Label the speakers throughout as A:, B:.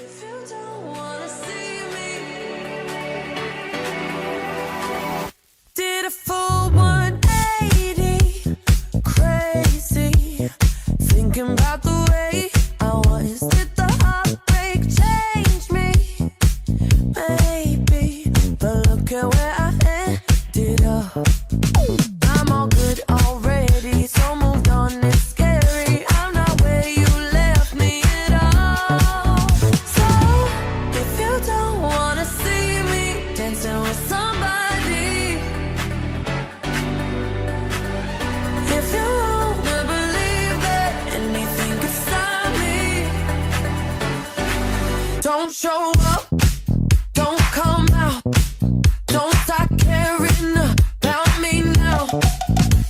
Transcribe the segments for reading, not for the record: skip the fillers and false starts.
A: If you don't wanna see me, did a full 180, crazy, thinking about the way I was. Did the heartbreak change me? Maybe, but look at where I ended up. I'm all good already, so moved on. It's scary. I'm not where you left me at all. So if you don't wanna see me dancing with somebody, if you wanna believe that anything could stop me, don't show up, don't come out, don't start caring about me now.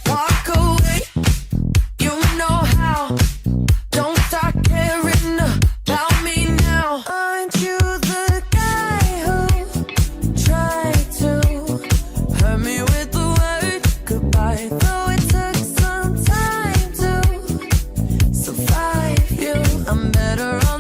A: Walk away, you know how. Don't start caring about me now. Aren't you the guy who tried to hurt me with the word goodbye? Though it took some time to survive you, I'm better on